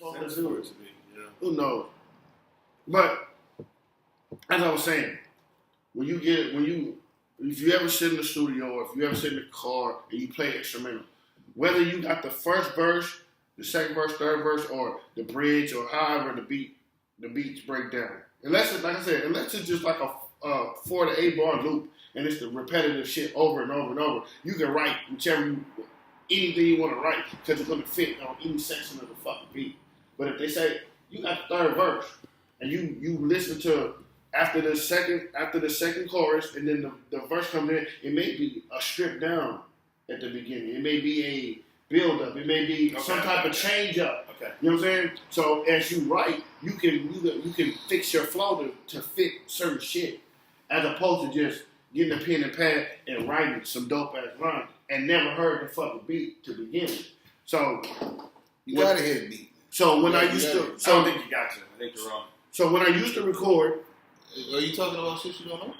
supposed to do it. Yeah. Who knows? But as I was saying, if you ever sit in the studio or if you ever sit in the car and you play instrumental, whether you got the first verse, the second verse, third verse, or the bridge, or however the beats break down. Unless it's just like a 4 to 8 bar loop and it's the repetitive shit over and over and over, you can write anything you want to write because it's going to fit on any section of the fucking beat. But if they say you got the third verse and you listen to after the second chorus and then the verse comes in, it may be a strip down at the beginning. It may be a build up. It may be some type of change up. Okay. You know what I'm saying? So as you write, you can fix your flow to fit certain shit, as opposed to just getting a pen and pad and writing some dope ass lines and never heard the fucking beat to begin with. So you gotta hear the beat. So when I don't think you got to. I think you're wrong. So when I used to record, are you talking about shit you don't know?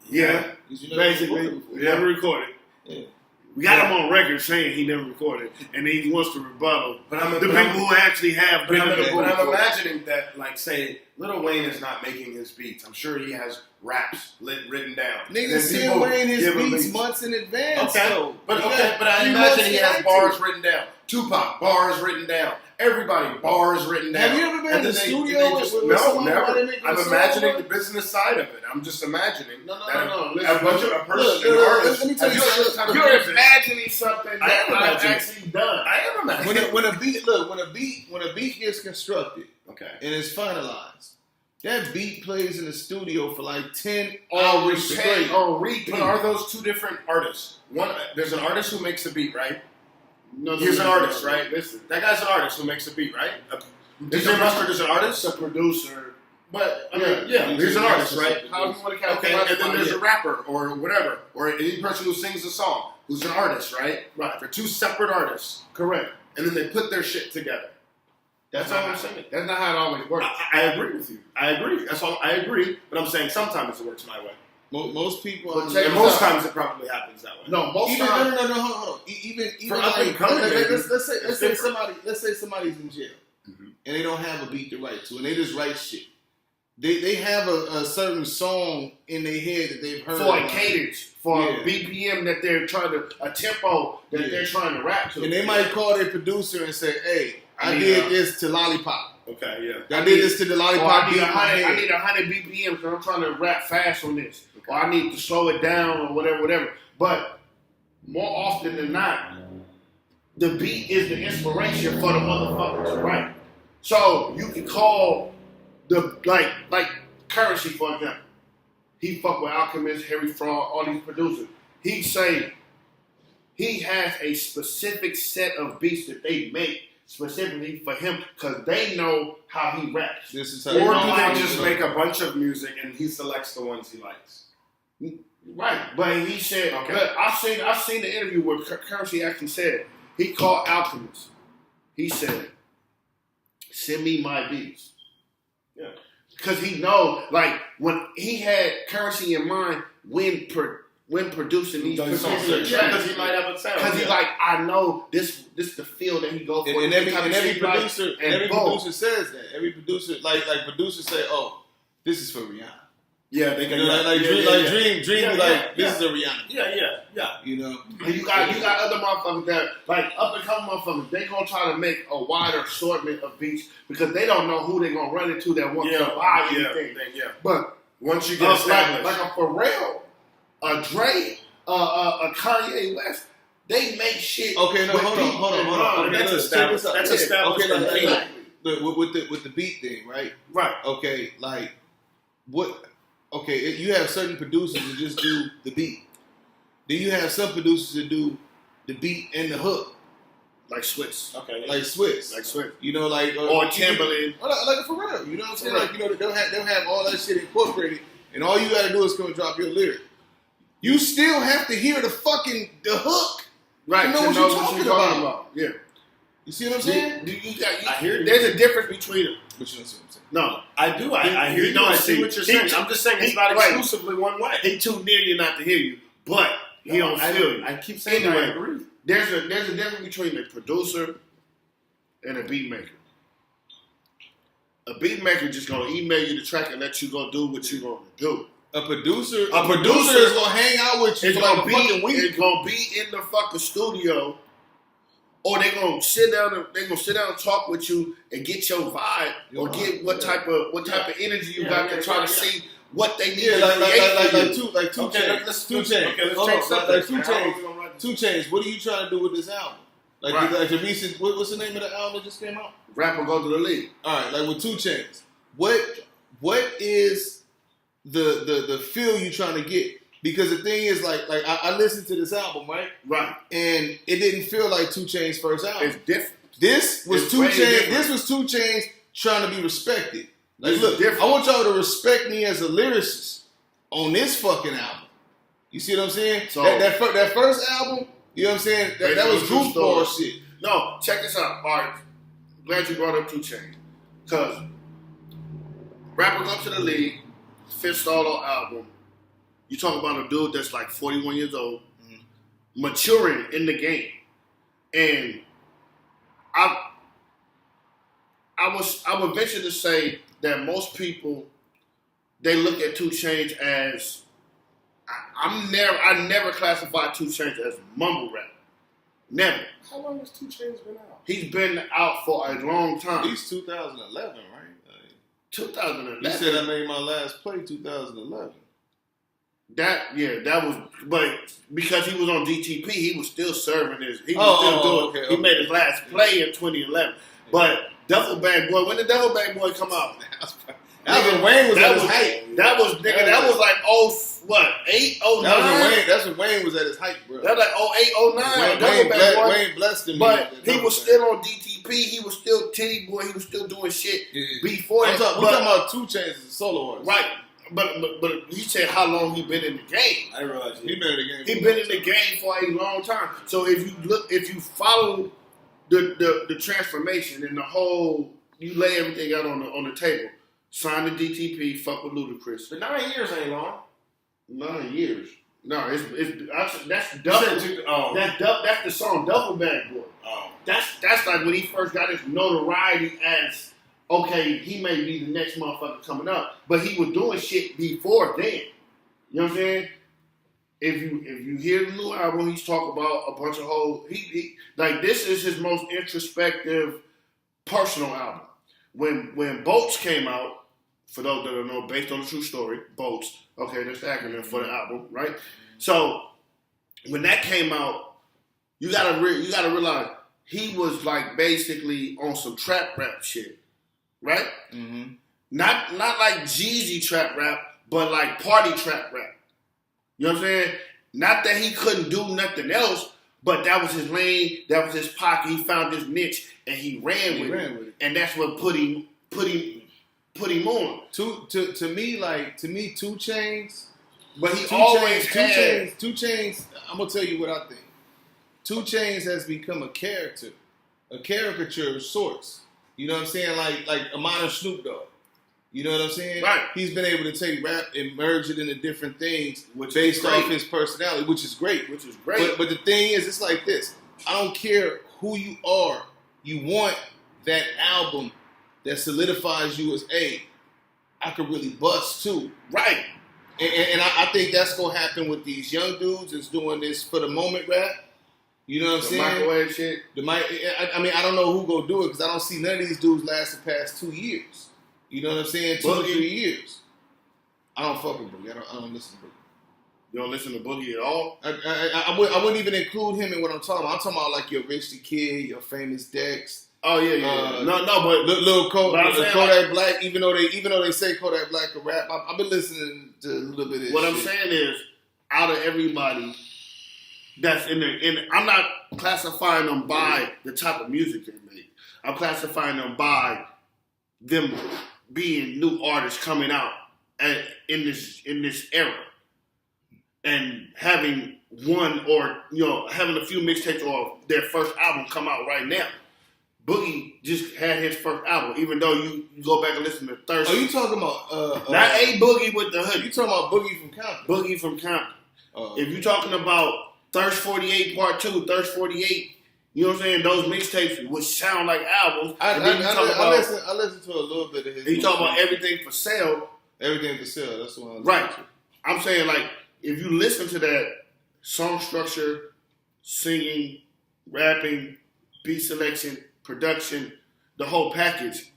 Yeah, basically, never recorded. Yeah. We got him on record saying he never recorded, and he wants to rebuttal. But the people who actually have. But I'm imagining that, like, say, Lil Wayne is not making his beats. I'm sure he has raps written down. Niggas send Wayne his beats months in advance. Okay, so but I imagine he has bars written down. Tupac, bars written down. Everybody, bars written down. Have you ever been in the studio with No, someone? never. I'm imagining the business side of it. I'm just imagining. No. A person, an artist. Let me tell you something. You're imagining something that I've actually done. I am imagining. When a beat gets constructed, okay, and it's finalized, that beat plays in the studio for like 10 hours straight. But are those two different artists? There's an artist who makes a beat, right? No, he's an artist, right? Listen, that guy's an artist who makes a beat, right? DJ Mustard is an artist, a producer. But he's an artist, right? How you want to categorize? And then there's a rapper or whatever, or any person who sings a song who's an artist, right? Right. They're two separate artists, correct? And then they put their shit together. That's all I'm saying. That's not how it always works. I agree with you. I agree. That's all. I agree. But I'm saying sometimes it works my way. Most people, and most times it probably happens that way. No, most times. No, hold on. Even like, let's say somebody's in jail and they don't have a beat to write to, and they just write shit. They have a certain song in their head that they've heard for a cadence, for a BPM that they're trying to, a tempo that they're trying to rap to, and they might call their producer and say, "Hey, I did this to Lollipop." Okay, yeah. I did this to the Lollipop beat. I need 100 BPM because I'm trying to rap fast on this. Or I need to slow it down or whatever. But more often than not, the beat is the inspiration for the motherfucker to write. So you can call the, like Currency, for example. He fuck with Alchemist, Harry Fraud, all these producers. He say he has a specific set of beats that they make specifically for him because they know how he raps. This is or do they just make a bunch of music and he selects the ones he likes? Right, but he said, okay. Look, I've seen the interview where Currency actually said, he called Alchemist. He said, send me my beats. Yeah. Because he know, like, when he had Currency in mind when producing these particular tracks. Because he might have a sound. Because he's like, I know this the feel that he go for. And every producer says that. Every producer, like producers say, oh, this is for Rihanna. Yeah, they can. Dream, this is a Rihanna. Yeah. You know, and you got other motherfuckers that like up and coming motherfuckers. They gonna try to make a wider assortment of beats because they don't know who they gonna run into that wants to buy anything. But once you get established, like a Pharrell, a Dre, a Kanye West, they make shit. Okay, no, hold on. That's established. That's established. Okay, with the beat thing, right? Right. Okay, like what? Okay, you have certain producers that just do the beat. Then you have some producers that do the beat and the hook. Like Swiss. Okay. Like Swiss. You know, like... or Timberland. Like a Pharrell. You know what I'm saying? Like, you know, they'll have all that shit incorporated, and all you gotta do is come and drop your lyric. You still have to hear the hook. Right. To know what you're talking about. Yeah. You see what I'm saying? I hear you. There's a difference between them. But you know what I'm saying? No, I do. I hear you. I see what you're saying. I'm just saying it's not exclusively one way. He too near you not to hear you, but he don't feel you. I keep saying I agree. There's a difference between a producer and a beat maker. A beatmaker just gonna email you the track and let you go do what you gonna do. A producer is gonna hang out with you for like a fucking week. It's gonna be in the fucking studio, or they gonna sit down and talk with you and get your vibe, or get what type of energy you got to try to see what they need to create. Like 2 Chainz. 2 Chainz. What are you trying to do with this album? Like the recent, what's the name of the album that just came out? Rapper Go to the League. All right, like with 2 Chainz, what is the feel you trying to get? Because the thing is, like I listened to this album, right? Right. And it didn't feel like 2 Chainz' first album. It's different. This was 2 Chainz. This was 2 Chainz trying to be respected. Like, look, I want y'all to respect me as a lyricist on this fucking album. You see what I'm saying? So that first album, you know what I'm saying? That was goofball shit. No, check this out. All right, glad you brought up 2 Chainz, because Rapper Go to the League, fifth solo album. You talk about a dude that's like 41 years old, maturing in the game, and I would venture to say that most people, they look at 2 Chainz as I never classified 2 Chainz as mumble rap. Never. How long has 2 Chainz been out? He's been out for a long time. At least 2011, right? 2011. You said I made my last play 2011. That was, but because he was on DTP, he was still serving his. He was He made his last play in 2011. But Duffel Bag Boy, when did Duffel Bag Boy come out? That was when Wayne was at his height. That was like 8, 09? That's when Wayne was at his height, bro. That was like 08, 09. Wayne blessed him. But he was still on DTP. He was still Titty Boy. He was still doing shit before that. We're talking about 2 Chainz as a solo artist. Right. But he said how long he been in the game. I realize he been in the game. He been in the game for a long time. So if you follow the transformation and the whole, you lay everything out on the table. Sign the DTP, fuck with Ludacris. But 9 years ain't long. 9 years. No, that's Duffel. That's the song Duffel Bag Boy. Oh. That's like when he first got his notoriety as, okay, he may be the next motherfucker coming up, but he was doing shit before then. You know what I'm saying? If you hear the new album, he's talking about a bunch of whole. He like this is his most introspective, personal album. When Boats came out, for those that don't know, based on a true story, Boats. Okay, that's the acronym for the album, right? So when that came out, you gotta realize he was like basically on some trap rap shit, right? Mm-hmm. Not like Jeezy trap rap, but like party trap rap. You know what I'm saying? Not that he couldn't do nothing else, but that was his lane, that was his pocket. He found his niche and he ran with it. And that's what put him on. To me, 2 Chainz. But he always had 2 Chainz. I'm gonna tell you what I think. 2 Chainz has become a character, a caricature of sorts. You know what I'm saying? Like a modern Snoop Dogg. You know what I'm saying? Right. He's been able to take rap and merge it into different things based off his personality, which is great. But the thing is, it's like this. I don't care who you are. You want that album that solidifies you as, hey, I could really bust too. Right. And I think that's going to happen with these young dudes that's doing this for the moment rap. You know what I'm saying? Microwave shit. I mean, I don't know who going to do it because I don't see none of these dudes last the past 2 years. You know what I'm saying? 2 or 3 years. I don't fuck with Boogie. I don't listen to Boogie. You don't listen to Boogie at all? I wouldn't even include him in what I'm talking about. I'm talking about like your Rich the Kid, your Famous Dex. Oh yeah. But Lil Kodak Black. Even though they say Kodak Black can rap, I've been listening to a little bit of this. What I'm saying is, out of everybody that's I'm not classifying them by the type of music they make. I'm classifying them by them being new artists coming out in this era and having one or having a few mixtapes or their first album come out right now. Boogie just had his first album, even though you go back and listen to Thirsty. Oh, you talking about not a Boogie with the hoodie? You talking about Boogie from Compton? Boogie from Compton. If you're talking about Thirst 48 Part 2, Thirst 48, You know what I'm saying? Those mixtapes would sound like albums. I listened to a little bit of his. You talk about everything for sale. Everything for sale. That's the one. Right. I'm saying, like, if you listen to that song structure, singing, rapping, beat selection, production, the whole package,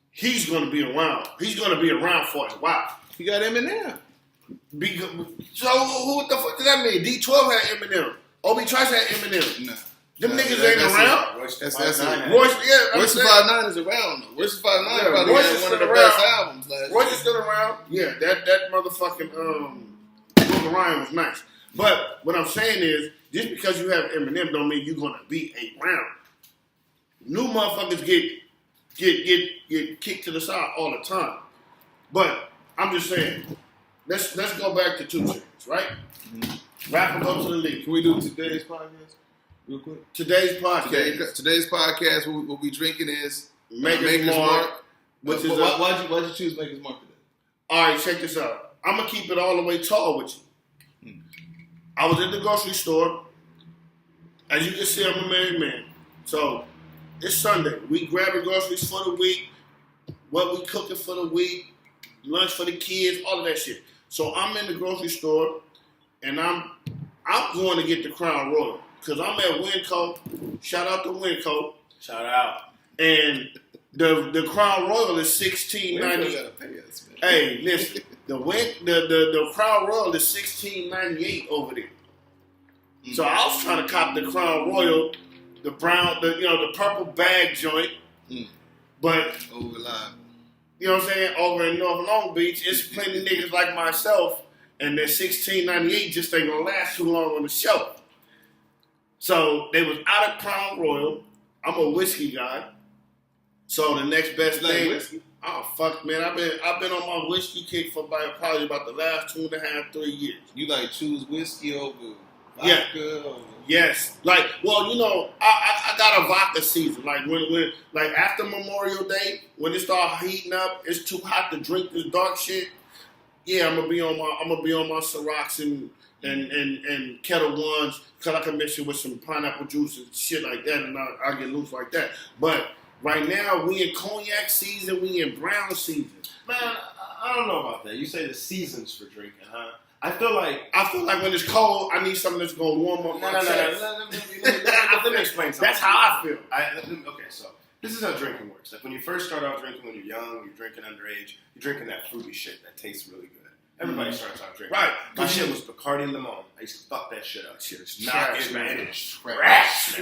he's going to be around. He's going to be around for a while. He got Eminem. So what the fuck does that mean? D12 had Eminem. Obi Trice had Eminem. Nah. Them niggas ain't around. Royce the 5'9" is around though. Royce the 5'9" probably had one of the best albums last year. Royce is still around. Yeah, that motherfucking Boogie Ryan was nice. But what I'm saying is, just because you have Eminem don't mean you're gonna be around. New motherfuckers get kicked to the side all the time. But I'm just saying, let's go back to 2 Chainz, right? Mm-hmm. Rapper go to the league. Can we do today's podcast? Real quick. Today's podcast. Today's podcast. What we drinking is Maker's Mark. Which is why'd you choose Maker's Mark today? All right, check this out. I'm gonna keep it all the way tall with you. I was at the grocery store. As you can see, I'm a married man. So it's Sunday. We grabbing groceries for the week. What we cooking for the week. Lunch for the kids. All of that shit. So I'm in the grocery store, and I'm going to get the Crown Royal. Because I'm at Winco. Shout out to Winco. Shout out. And the Crown Royal is $16.98. Hey, listen. The Crown Royal is $16.98 over there. Mm-hmm. So I was trying to cop the Crown Royal, the brown, the purple bag joint. Mm. But over line. You know what I'm saying? Over in North Long Beach, it's plenty of niggas like myself, and their $16.98 just ain't gonna last too long on the shelf. So they was out of Crown Royal. I'm a whiskey guy. So the next best thing. Whiskey? Oh fuck, man! I've been on my whiskey kick for probably about the last 2.5, 3 years. You like choose whiskey over vodka? Yeah. Yes. Like, well, I got a vodka season. Like when after Memorial Day, when it start heating up, it's too hot to drink this dark shit. Yeah, I'm gonna be on my Cirocs and Kettle Ones, cause I can mix it with some pineapple juice and shit like that, and I get loose like that. But right now, we in cognac season, we in brown season. Man, I don't know about that. You say the seasons for drinking, huh? I feel like when it's cold, I need something that's gonna warm up my chest. Let me explain something. That's how I feel. Okay, so this is how drinking works. Like when you first start out drinking, when you're young, you're drinking underage, you're drinking that fruity shit that tastes really good. Everybody starts out drinking. Right. My shit was Bacardi Limon. I used to fuck that shit up. Shit is trash, man. It is trash.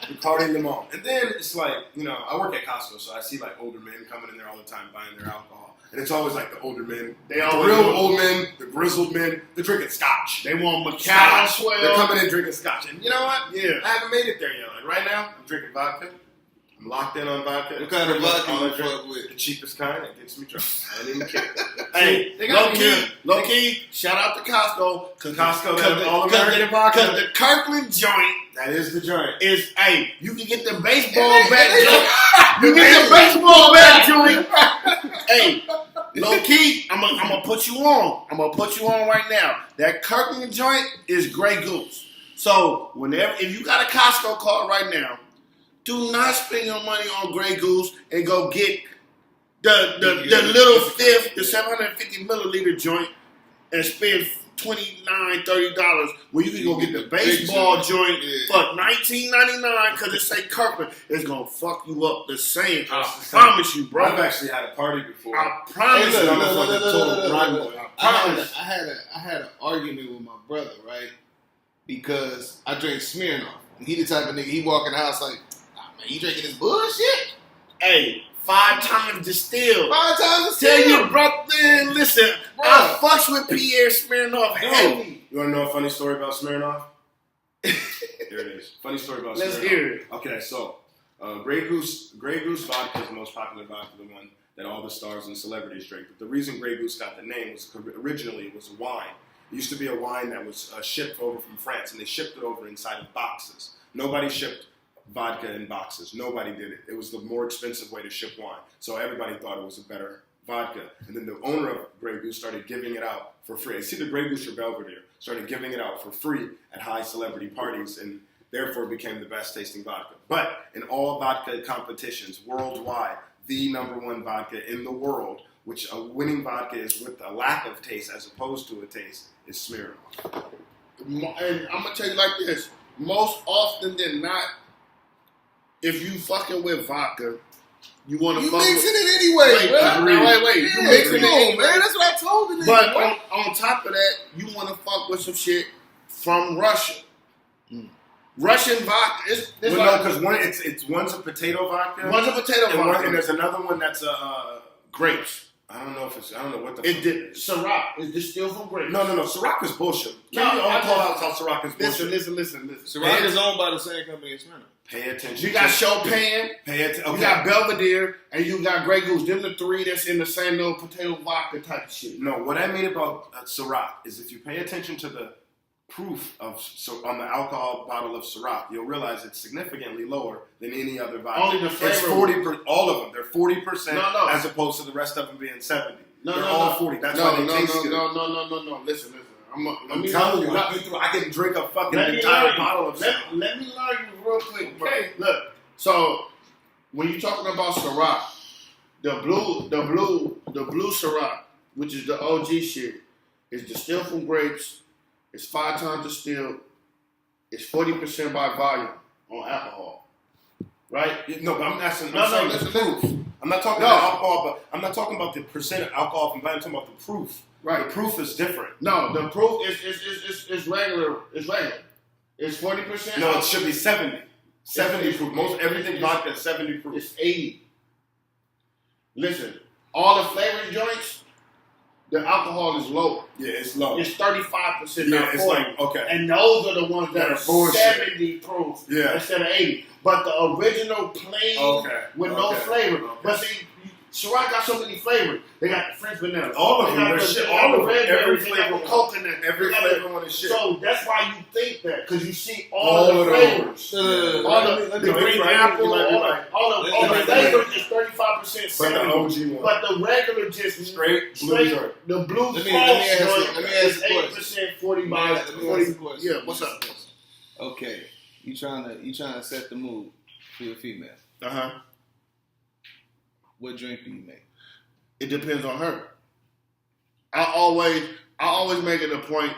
Bacardi Limon. And then it's like, I work at Costco, so I see like older men coming in there all the time buying their alcohol. And it's always like the older men. The real old men, the grizzled men, they're drinking scotch. They want Macallan 12. They're coming in drinking scotch. And you know what? Yeah. I haven't made it there yet. Like right now, I'm drinking vodka. I'm locked in on vodka. What kind of vodka you fuck with? The cheapest kind that gets me drunk. I don't even care. Hey, low key, shout out to Costco. Costco, all American vodka. Because the Kirkland joint. That is the joint. You can get the baseball bat joint. You get the baseball bat joint. Hey, low key, I'm gonna put you on. I'm gonna put you on right now. That Kirkland joint is Grey Goose. So if you got a Costco card right now, do not spend your money on Grey Goose and go get the little fifth, the 750 milliliter joint, and spend $29, $30 when you can go get the baseball joint for $19.99 because it say Kirkland. It's gonna fuck you up the same. I promise you, bro. I've actually had a party before. I promise you. I had an argument with my brother, right? Because I drink Smirnoff. And he the type of nigga, he walk in the house like, man, you drinking this bullshit? Hey, 5 times distilled. 5 times distilled. Tell your brother, listen, I fucks with Pierre Smirnoff heavy. You want to know a funny story about Smirnoff? There it is. Funny story about Smirnoff. Let's hear it. Okay, so Grey Goose vodka is the most popular vodka, the one that all the stars and celebrities drink. But the reason Grey Goose got the name was originally it was a wine. It used to be a wine that was shipped over from France, and they shipped it over inside of boxes. Nobody shipped vodka in boxes. Nobody did it. It was the more expensive way to ship wine. So everybody thought it was a better vodka. And then the owner of Grey Goose started giving it out for free. It's either Grey Goose or Belvedere. Started giving it out for free at high celebrity parties and therefore became the best tasting vodka. But in all vodka competitions worldwide, the number one vodka in the world, which a winning vodka is with a lack of taste as opposed to a taste, is Smirnoff. And I'm going to tell you like this. Most often than not, if you fucking with vodka, you want to fuck mixing with... it anyway, Wait. Yeah, You mixing it on, anyway. man. That's what I told the nigga. But on top of that, you want to fuck with some shit from Russia. Russian vodka. It's Well, like, no, because one's a potato vodka. one's a potato and vodka. and there's another one that's grapes. I don't know what the It did. Ciroc is distilled from grapes. No. Ciroc is bullshit. No, Can you all I call just- out how Ciroc is bullshit? Listen. Ciroc is owned by the same company as Smirnoff. Pay attention. You got Chopin, Pay attention. Okay. you got Belvedere, and you got Grey Goose. Them the three that's in the same little potato vodka type of shit. No, what I mean about Ciroc is if you pay attention to the proof on the alcohol bottle of Ciroc, you'll realize it's significantly lower than any other vodka. Only the flavor. It's 40%. All of them. They're 40%, No. as opposed to the rest of them being 70. No, They're no, all no. 40. That's why they taste good. No. Listen. I'm telling you, I can drink a fucking entire bottle of Ciroc. Let me learn you real quick, bro. Okay. Look, so when you're talking about Ciroc, the blue Ciroc, which is the OG shit, is distilled from grapes. It's 5 times distilled. It's 40% by volume on alcohol, right? No, but I'm asking. Listen. I'm not talking about alcohol, but I'm not talking about the percent of alcohol from vodka. I'm talking about the proof. Right. The proof is different. No, the proof is regular. It's regular. It's 40%. No, it should be 70. 70 proof. Most everything vodka is 70 proof. It's 80. Listen, all the flavoring joints, the alcohol is lower. Yeah, it's low. It's 35%, Yeah, not it's 40. like, okay. And those are the ones that are bullshit. 70 proof Yeah. instead of 80. But the original plain with no flavor. Okay. But see, Ciroc got so many flavors. They got the French vanilla. All of They them, got they're the- shit. they got All the of them. red Every berries, they got flavor the one. coconut. Every They got flavor one is shit. So that's why you think that, because you see all All the of flavors. those. All the green apple, all the flavors is 35% But the 70. OG one. But the regular just Straight blue joint. the blue Let me false ask joint you a is question. 8%, 40 by Let me 40. ask you a question. Yeah, what's up? Okay, you trying to set the mood for your female. Uh-huh. What drink do you make? It depends on her. I always make it a point,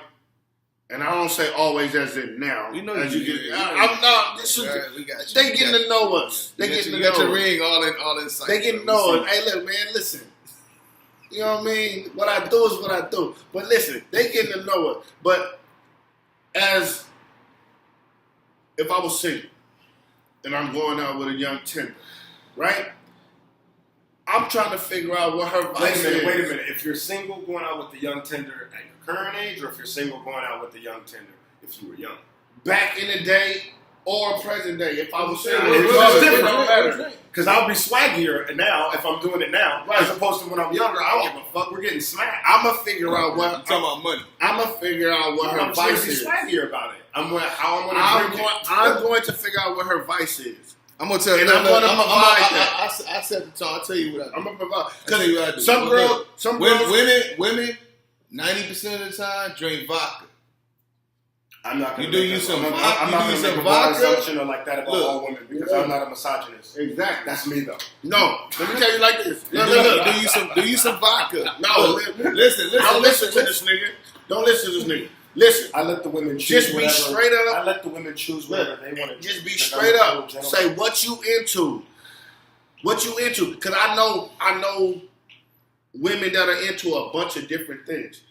and I don't say always as in now. We know as you. I'm not. This is, We got you. they getting to know us. They getting to You got know your us. ring all in sight. They getting to know us. Hey, look, man, listen. You know what I mean? What I do is what I do. But listen, they getting to know us. But as if I was single and I'm going out with a young tender, right? I'm trying to figure out what her vice is. Wait a minute. If you're single going out with the young tender at your current age, or if you're single going out with the young tender if you were young? Back in the day or present day, if I was single, It's it different. don't matter. Because I'll be swaggier now if I'm doing it now, Right. as opposed to when I'm younger. I don't give a fuck. We're getting smacked. I'm gonna figure out I'm what talking about money. I'm gonna figure out what her I'm going to vice be is. swaggier about it. I'm going to figure out what her vice is. I'm gonna tell you. And I'm gonna provide I set the tone. I'll tell you what I do. I'm gonna provide. I'll tell you what I do. Some girls, Women, 90% of the time drink vodka. I'm not going You to do make you a- some I'm vodka, not you going do to make some a broad vodka. assumption or like that about Look, all women because I'm not a misogynist. exactly. That's me though. No, let me tell you like this. Do Look. you some vodka? No, Listen. Don't listen to this nigga. Don't listen to this nigga. Listen. I let the women choose. Just be whatever- straight up. I let the women choose whatever they want to. Just be straight up. Say what you into. What you into? Because I know women that are into a bunch of different things.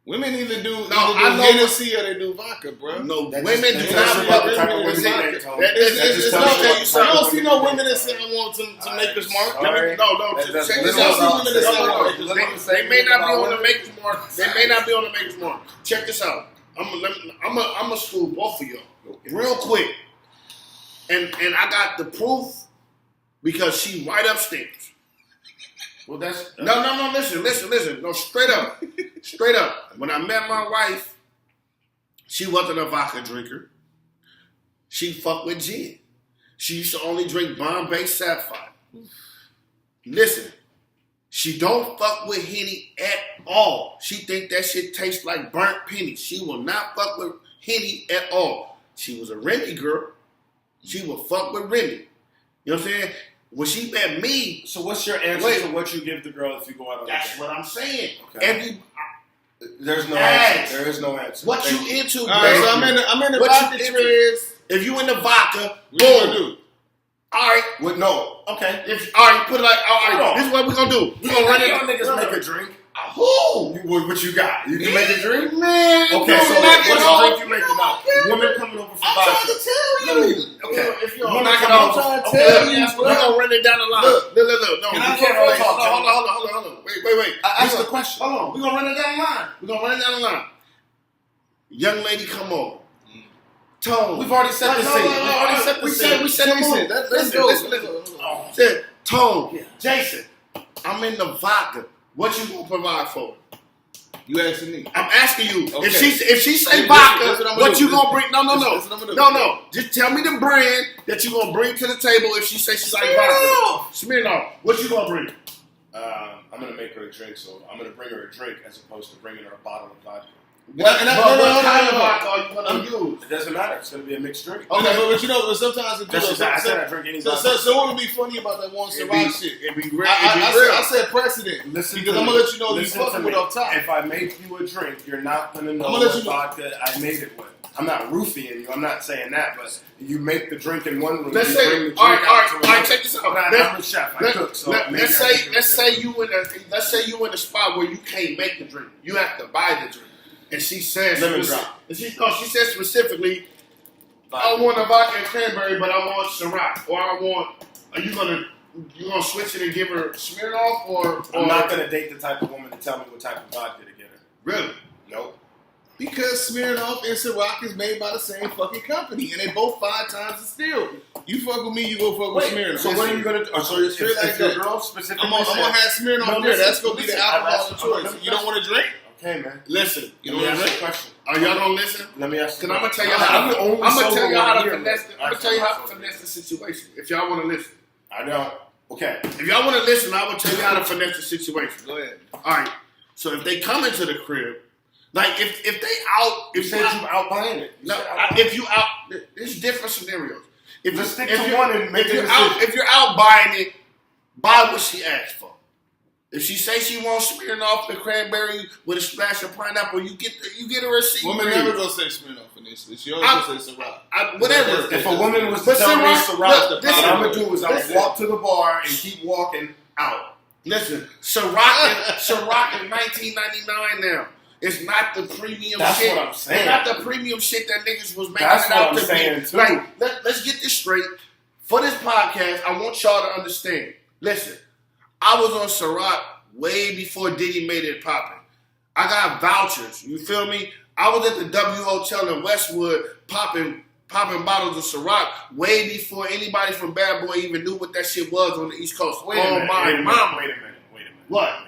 Women either do I know- Hennessy or they do vodka, bro. No, That women just- do that not just about the fuck type of with women vodka. they tell. That That just is tells not you that what you type I of don't see women no they women that tell. say I want to make us mark. All right. No. That's Check this literal out. about- They say No. what They may not be on the Maker's Mark. They may not be on the Maker's Mark. Check this out. I'm a school both of y'all real quick, and I got the proof because she right upstairs. Well, that's No. Listen. No, straight up. When I met my wife, she wasn't a vodka drinker. She fucked with gin. She used to only drink Bombay Sapphire. Listen, She don't fuck with Henny at all. She think that shit tastes like burnt pennies. She will not fuck with Henny at all. She was a Remy girl. She will fuck with Remy. You know what I'm saying? When she met me. So what's your answer to what you give the girl if you go out on a date? That's what I'm saying. Okay. There's no answer. There is no answer. What you into, all right, so I'm in the vodka trends. If you in the vodka, what you gonna do? All right. What? No. Okay. All right, put it like, all right, this is what we're going to do. We're going to run it. Y'all niggas make a drink. Who? What you got? You can make a drink? Man. Okay, so what's the drink you making now? Women coming over for I'm vodka. trying to tell you. Okay. If you're Women knock it coming off, over. I'm trying to tell you. we're going to run it down the line. Look. No, Can you I can't go wait. talk? Hold on. Wait. Ask the question. Hold on. We're going to run it down the line. Young lady come over. Tone. We've already set the scene. We set the scene. Let's go. Listen. Tone. Jason. I'm in the vodka. What you going to provide for? You asking me? I'm asking you. Okay. If she say vodka, what you gonna bring? No. Just tell me the brand that you gonna bring to the table. If she say she like vodka, Smirnoff. What you gonna bring? I'm gonna make her a drink, so I'm gonna bring her a drink as opposed to bringing her a bottle of vodka. What kind of vodka are you gonna use? It doesn't matter. It's gonna be a mixed drink. Okay, but you know, sometimes it I said I drink any vodka. So what would be funny about that one Ciroc shit? It'd be real. I said precedent. Listen, because I'm gonna let you know you fucking with up top. If I make you a drink, you're not gonna know what vodka I made it with. I'm not roofing you. I'm not saying that, but you make the drink in one room. Let's say, all right, check this out. I'm a chef. I cook. So let's say you in a spot where you can't make the drink. You have to buy the drink. And she says, lemon drop. She said specifically, I want a vodka and cranberry, but I want Ciroc, or are you gonna switch it and give her Smirnoff, or I'm not gonna date the type of woman to tell me what type of vodka to get her. Really? Nope. Because Smirnoff and Ciroc is made by the same fucking company, and they both 5 times the steel. You fuck with me, you go fuck with Smirnoff. So what are you gonna do? So if your girl specifically, I'm gonna have Smirnoff there. That's gonna be the alcohol of choice. You don't want to drink? Okay, man. Listen, you know what I'm question. Are y'all gonna listen? Let me ask you. Because I'm gonna tell you how to finesse the situation. If y'all want to listen, I know. Okay. If y'all want to listen, I will tell you how to finesse the situation. Go ahead. All right. So if they come into the crib, like if they out, you said you out buying it. If you out, there's different scenarios. Let's stick to one and make it. If you're out buying it, buy what she asked for. If she say she wants Smirnoff the cranberry with a splash of pineapple, you get a receipt. Women never gonna say Smirnoff in this. She always gonna say Ciroc. Whatever. If a woman was to tell me Ciroc, what I'm gonna do is I'm gonna walk to the bar and keep walking out. Listen, Ciroc is 1999 now. It's not the premium That's shit. What I'm saying. It's not the premium shit that niggas was making That's it out what to I'm saying be. too. Like, let's get this straight. For this podcast, I want y'all to understand. Listen. I was on Ciroc way before Diddy made it poppin'. I got vouchers. You feel me? I was at the W Hotel in Westwood popping bottles of Ciroc way before anybody from Bad Boy even knew what that shit was on the East Coast. Wait a minute. What?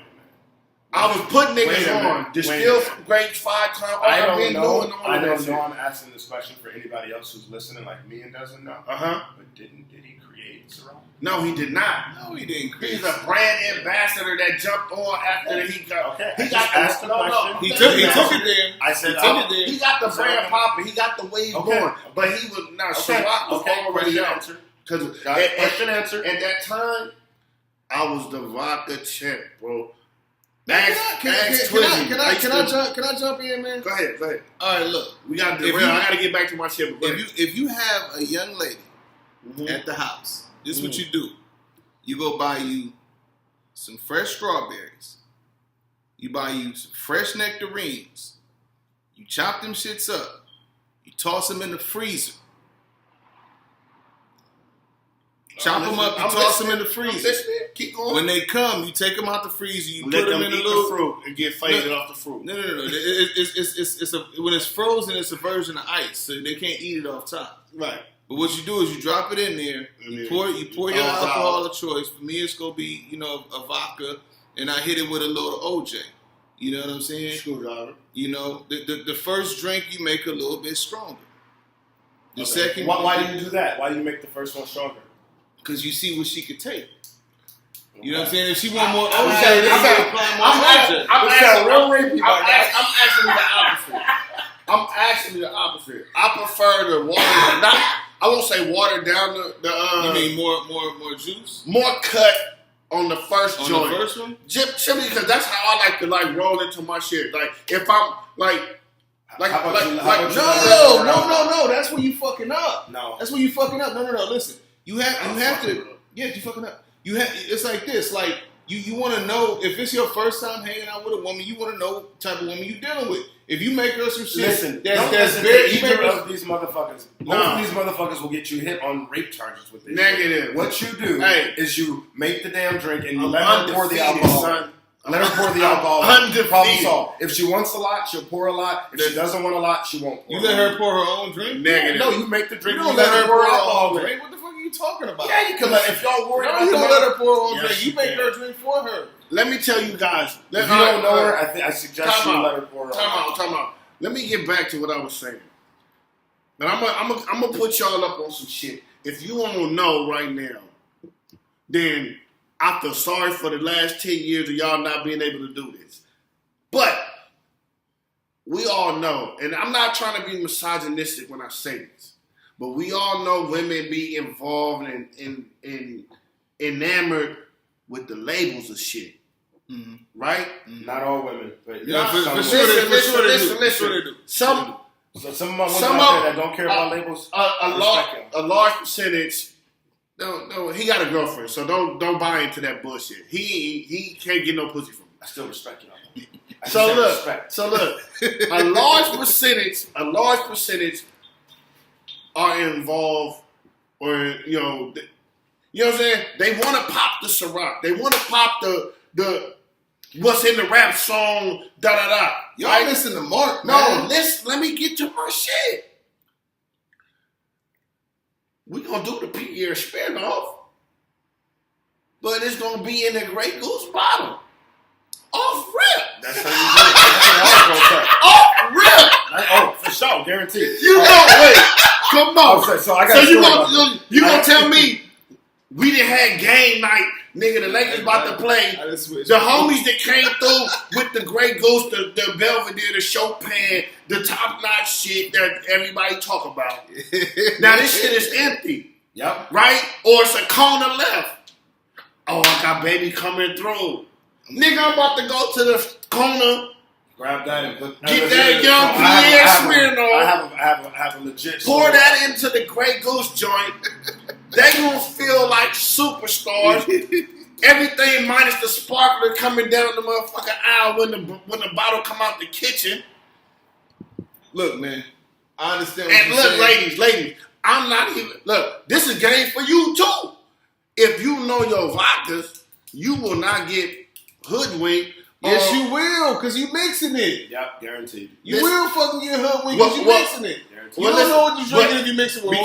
I was putting niggas on. Distilled from grapes 5 times. I don't know. I'm asking this question for anybody else who's listening, like me, and doesn't know. But did he create Ciroc? No, he did not. No, he didn't create. He's a brand ambassador that jumped on after he got. Okay. He got asked the question. He took it there. I said he took it there. He got the brand popping. He got the wave going. But he was now Ciroc was already out. Because question answered. At that time, I was the vodka champ, bro. Can I jump in, man? Go ahead. All right, look. I got to get back to my shit. If you have a young lady at the house, this is what you do. You go buy you some fresh strawberries. You buy you some fresh nectarines. You chop them shits up. You toss them in the freezer. Chop them up, you toss them in the freezer. Keep going. When they come, you take them out the freezer, you let put them in a little fruit and get faded off the fruit. No. When it's frozen, it's a version of ice, so they can't eat it off top. Right. But what you do is you drop it in there. You pour your alcohol of choice. For me, it's gonna be a vodka, and I hit it with a little OJ. You know what I'm saying? Screwdriver. The first drink you make a little bit stronger. The second. Why do you do that? Why do you make the first one stronger? Because you see what she could take. You know what I'm saying? If she want more I'm OJ, then she apply more OJ. I'm actually the opposite. I prefer the water. I won't say water down the. You mean more juice? More cut on the first joint. The first one? Simply because that's how I like to roll into my shit. Like if I'm no. That's where you fucking up. No, that's where you fucking up. No. Listen, you have to. Yeah, you fucking up. It's like this. Like you want to know if it's your first time hanging out with a woman. You want to know what type of woman you dealing with. If you make her some shit, that's very either of these motherfuckers. Both of these motherfuckers will get you hit on rape charges with this. Negative. Shit. What you do is you make the damn drink and you let her pour the alcohol. Son. Let her pour the alcohol. Problem solved. If she wants a lot, she'll pour a lot. If she doesn't want a lot, she won't pour. You let her pour her own drink? Negative. No, you make the drink. You don't let her pour her own drink. What the fuck are you talking about? Yeah, you can let. If y'all worry about you don't let her pour her own yes, drink. You make her drink for her. Let me tell you guys. If you don't know her, I suggest you let her pour her own. Time out. Let me get back to what I was saying. But I'm gonna put y'all up on some shit. If you want to know right now, then I feel sorry for the last 10 years of y'all not being able to do this. But we all know, and I'm not trying to be misogynistic when I say this, but we all know women be involved and enamored with the labels of shit. Mm-hmm. Right? Mm-hmm. Not all women, but listen. Some of my women out there that don't care about labels. A large percentage. No, he got a girlfriend, so don't buy into that bullshit. He can't get no pussy from me. I still respect you. So look, a large percentage are involved, or you know what I'm saying? They want to pop the Ciroc. They want to pop the what's in the rap song, da da da. Y'all listen to Mark. No, let me get to my shit. We gonna do the Pierre spinoff, but it's gonna be in a Grey Goose bottle. Off rip. That's how you do it. That's what Off rip. Oh, for sure, guaranteed. You know, wait, come on. So I got. So you gonna tell me we done had game night, nigga? The Lakers about to play. The homies that came through with the Grey Goose, the Belvedere, the Chopin, the top notch shit that everybody talk about. Now this shit is empty. Yep. Right? Or it's a corner left. Oh, I got baby coming through. Nigga, I'm about to go to the corner. Grab that and put. Get that young Pierre Smirnoff. I have a legit. Pour that into the Grey Goose joint. They gonna feel like superstars. Everything minus the sparkler coming down the motherfucking aisle when the bottle come out the kitchen. Look, man, I understand. And look, ladies, I'm not even. Look, this is game for you too. If you know your vodkas, you will not get hoodwinked. Yes, you will, because you mixing it. Yep, guaranteed. You will fucking get hoodwinked because you mixing it. You don't know what you're drinking if you mix it with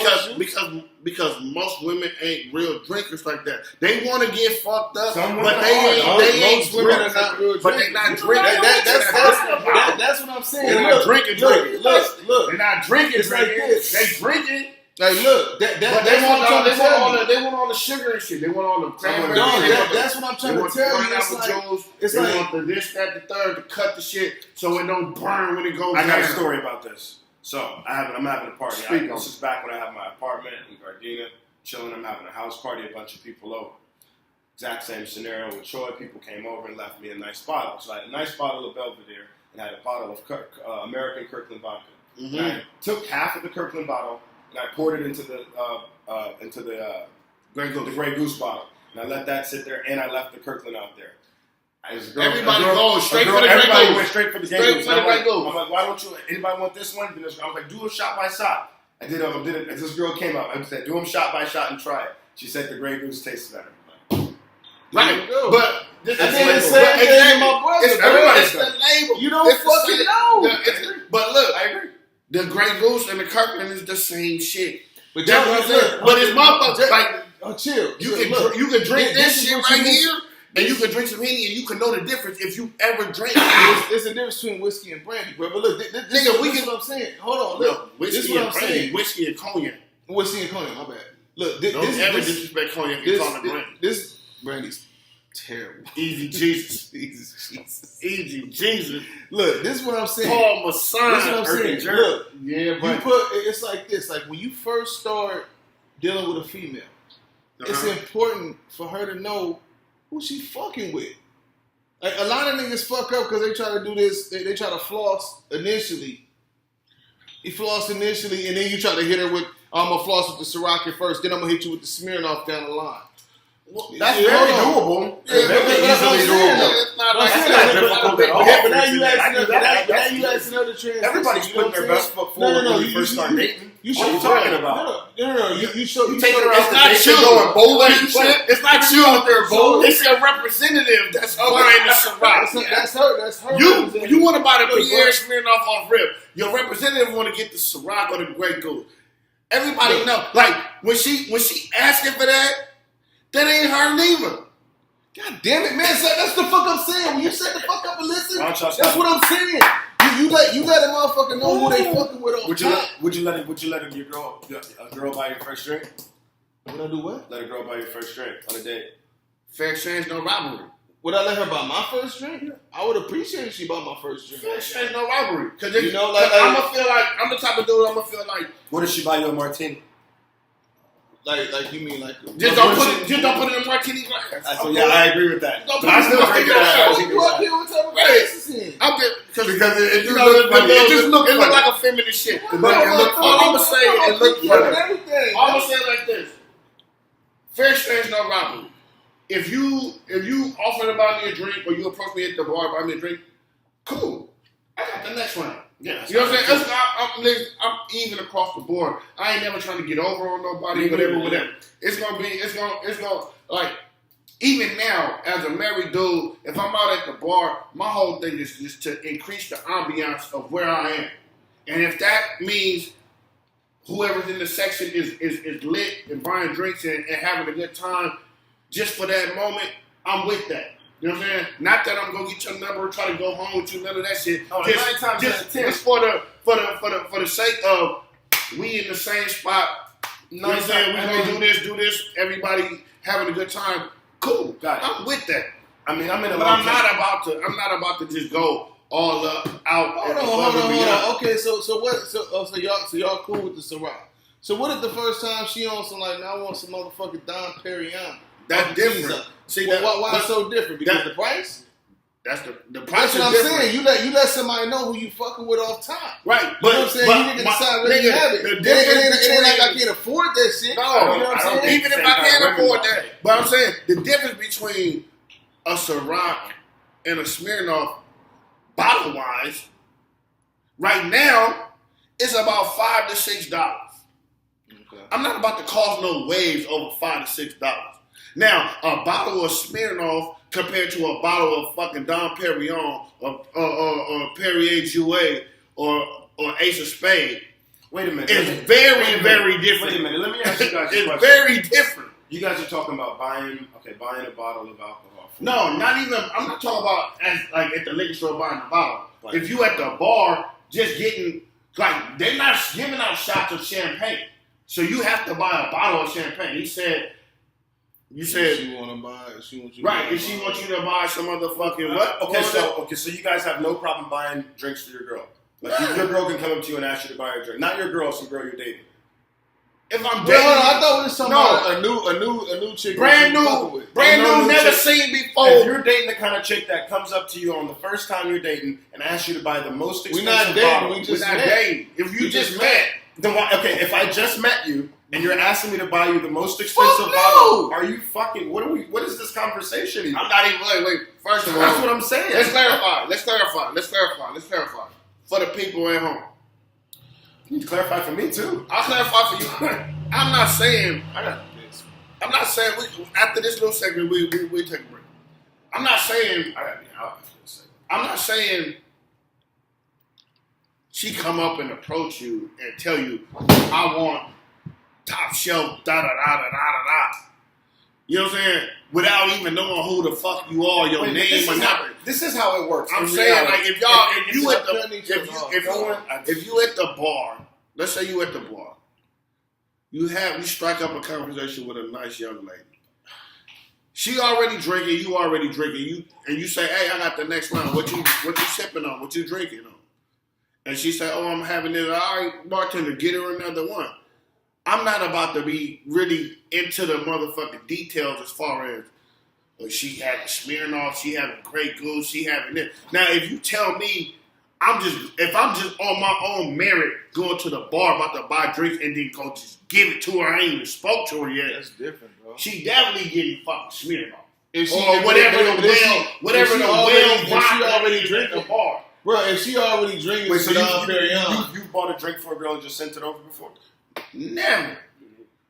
because most women ain't real drinkers like that. They want to get fucked up, but most women are not real drinkers. But they not drinking. That's what I'm saying. They're not drinking. Look. They're not drinking. It's like this. They drinking. Like, look, they want all the sugar and shit. They want all the cranberry. That's what I'm trying to tell you. They want the this, that, the third to cut the shit so it don't burn when it goes down. I got a story about this. So I'm having a party. This is back when I had my apartment in Gardena, chilling. I'm having a house party, a bunch of people over. Exact same scenario with Troy. People came over and left me a nice bottle. So I had a nice bottle of Belvedere and I had a bottle of American Kirkland vodka. Mm-hmm. And I took half of the Kirkland bottle and I poured it into the Grey Goose bottle. And I let that sit there and I left the Kirkland out there. Everybody goes straight for the Grey Goose. Went straight for the Grey Goose. I'm like, why don't you? Anybody want this one? I was like, do them shot by shot. I did it. As this girl came up, I said, do them shot by shot and try it. She said the Grey Goose tastes better. Right, but this is the same thing, my brother. It's the label. You don't fucking know. But look, I agree. The Grey Goose and the Kirkland is the same shit. But it's motherfuckers like chill. You can drink this shit right here. And you can drink some Henny and you can know the difference if you ever drank it. There's a difference between whiskey and brandy, bro. But look, this is what I'm saying. Hold on, look. Whiskey this is what and I'm brandy. saying. Whiskey and cognac. Whiskey and cognac, my bad. Look, don't ever disrespect cognac if you call it brandy. This brandy's Terrible. Easy Jesus. Easy Jesus. Easy Jesus. Look, this is what I'm saying. Paul Messiah. This is what I'm saying. Look, yeah, but it's like this. Like when you first start dealing with a female, it's important for her to know who she fucking with. Like a lot of niggas fuck up because they try to do this. They try to floss initially. You floss initially, and then you try to hit her with, I'm gonna floss with the Ciroc first, then I'm gonna hit you with the Smirnoff down the line. Well, that's very doable. Yeah, very easily doable. It's not like difficult at all. But now you asking other transitions. Everybody's putting their best foot forward when you first start dating. What are you talking about? No. You show. You taking her out to date, date, going bowling and shit. It's not you out there bowling. It's your representative that's buying the Ciroc. That's her. You want to buy the Pierre Smirnoff off rip. Your representative want to get the Ciroc or the Grey Goose. Everybody know. Like when she asking for that ain't her neither. God damn it, man! So that's the fuck I'm saying. When you shut the fuck up and listen, that's what I'm saying. You let a motherfucker know who they fucking with on top. Would you let a girl buy your first drink? Would I do what? Let a girl buy your first drink on a date. Fair exchange, no robbery. Would I let her buy my first drink? I would appreciate if she bought my first drink. Fair exchange, no robbery. Because you know, like I'm gonna feel like I'm the type of dude. I'm gonna feel like. What if she buy you a martini? Like you mean like just don't put it in a martini glass. So yeah, I agree with that. Don't put it in a martini glass. Because it just looks like a feminine shit. All I'm gonna say, it looks funny. All I'm gonna say like this: fair exchange, no robbery. If you offer to buy me a drink or you approach me at the bar, buy me a drink, cool. I got the next round. Yeah, you know what I'm saying? I'm even across the board. I ain't never trying to get over on nobody, whatever. It's gonna like even now as a married dude, if I'm out at the bar, my whole thing is just to increase the ambiance of where I am, and if that means whoever's in the section is lit and buying drinks and having a good time just for that moment, I'm with that. You know what I'm saying? Not that I'm gonna get your number, try to go home with you, none of that shit. Just for the sake of we in the same spot. You know what I'm saying? We gonna do this. Everybody having a good time. Cool. Got it. I'm with that. I mean, I'm not about to just go all up, out. Hold on. Okay, so y'all cool with the Ciroc. So what if the first time she on some like, now I want some motherfucking Dom Perignon? That's different. See, why it's so different? Because the price? That's the price. That's what I'm saying. You let somebody know who you fucking with off top. Right. You know what I'm saying? You can decide whether you have it. It ain't like I can't afford that shit. No, you know what I'm saying? Even if I can't afford that. But I'm saying the difference between a Ciroc and a Smirnoff bottle wise, right now, it's about $5 to $6. Okay. I'm not about to cause no waves over $5 to $6. Now, a bottle of Smirnoff compared to a bottle of fucking Dom Perignon or Perrier Jouet or Ace of Spades. Wait a minute. It's very, very different. Wait a minute. Let me ask you guys a question. It's very different. You guys are talking about buying a bottle of alcohol. No, not even. I'm not talking about as like at the liquor store buying a bottle. Right. If you at the bar just getting like they're not giving out shots of champagne, so you have to buy a bottle of champagne. You said she want to buy it. She wants you right. If she wants you to buy some motherfucking what? So you guys have no problem buying drinks for your girl. Like your girl can come up to you and ask you to buy her a drink. Not your girl, some girl you're dating. If I'm dating, I thought we were talking about a new chick, brand new, never seen before. If you're dating the kind of chick that comes up to you on the first time you're dating and asks you to buy the most expensive bottle, we're not dating. If you just met, then why, okay. If I just met you and you're asking me to buy you the most expensive bottle, are you fucking? What is this conversation even? I'm not even. Wait. First of all, that's what I'm saying. Let's clarify. For the people at home. You need to clarify for me too. I'll clarify for you. I'm not saying after this little segment we take a break. I'm not saying she come up and approach you and tell you I want top shelf da da da da da da. You know what I'm saying? Without even knowing who the fuck you are, your name or nothing. This is how it works. I'm saying like if you at the bar, let's say you at the bar, you strike up a conversation with a nice young lady. She already drinking, you already drinking, you say, hey, I got the next round. What you sipping on? What you drinking on? And she said, oh, I'm having this. All right, bartender, get her another one. I'm not about to be really into the motherfucking details as far as she having Smirnoff, she having Grey Goose, she having this. Now, if you tell me if I'm just on my own merit going to the bar about to buy drinks and then go just give it to her, I ain't even spoke to her yet. That's different, bro. She definitely getting fucking Smirnoff. If she, or whatever the already drinking at the bar. Bro, if she already drinking, wait, so you bought a drink for a girl and just sent it over before? Never.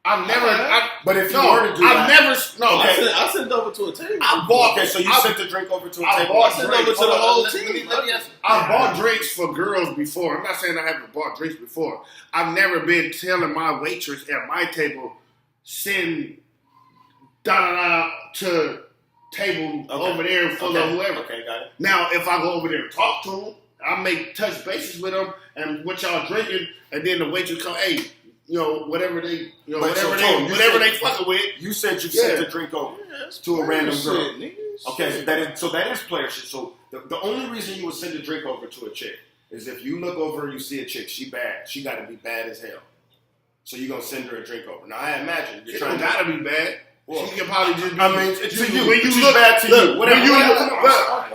I've never. But if you were to do that, Okay. I sent it over to a table. Okay, so you sent the drink over to a table. I sent it over to the whole team. I bought drinks for girls before. I'm not saying I haven't bought drinks before. I've never been telling my waitress at my table, send to table over there full of whoever. Okay, got it. Now, if I go over there and talk to them, I make touch bases with them and what y'all drinking, and then the waitress come, hey, whatever they fucking with. You said you sent a drink over to a random girl. Okay, that is player shit. So the only reason you would send a drink over to a chick is if you look over and you see a chick, she bad. She got to be bad as hell. So you're gonna send her a drink over. Now I imagine you're trying. Gotta be bad. Well, she can probably just be. I mean, to you. When you she's look bad to you. Whatever.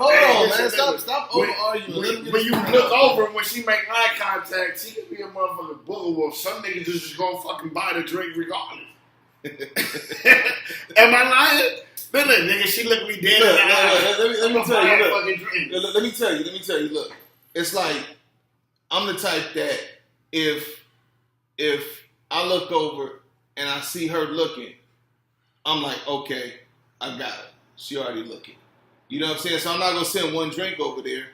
Hold on, man. Stop over arguing. When you look over when she make eye contact, she could be a motherfucking booger wolf. Some niggas just gonna fucking buy the drink regardless. Am I lying? Look, nigga, she looked me dead in the eye. Let me tell you. Look, it's like I'm the type that if I look over and I see her looking, I'm like, okay, I got it. She already looking. You know what I'm saying? So I'm not gonna send one drink over there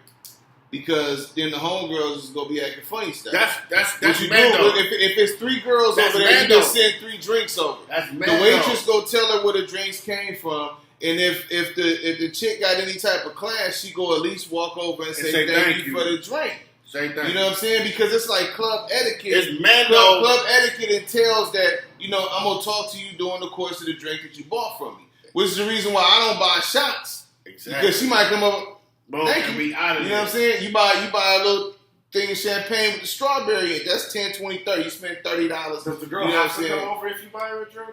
because then the homegirls is gonna be acting funny stuff. That's you man do, though. if it's 3 girls over there, you just send 3 drinks over. That's man the waitress go tell her where the drinks came from, and if the chick got any type of class, she go at least walk over and say thank you for the drink. Say thank you know what I'm saying? Because it's like club etiquette. It's man club etiquette entails that, I'm gonna talk to you during the course of the drink that you bought from me. Which is the reason why I don't buy shots. Exactly. Because she might come up, thank you. Be out of you know what I'm saying? You buy a little thing of champagne with the strawberry in it. That's $10, $20, $30. You spend $30. Does the girl have to come over if you buy her a drink?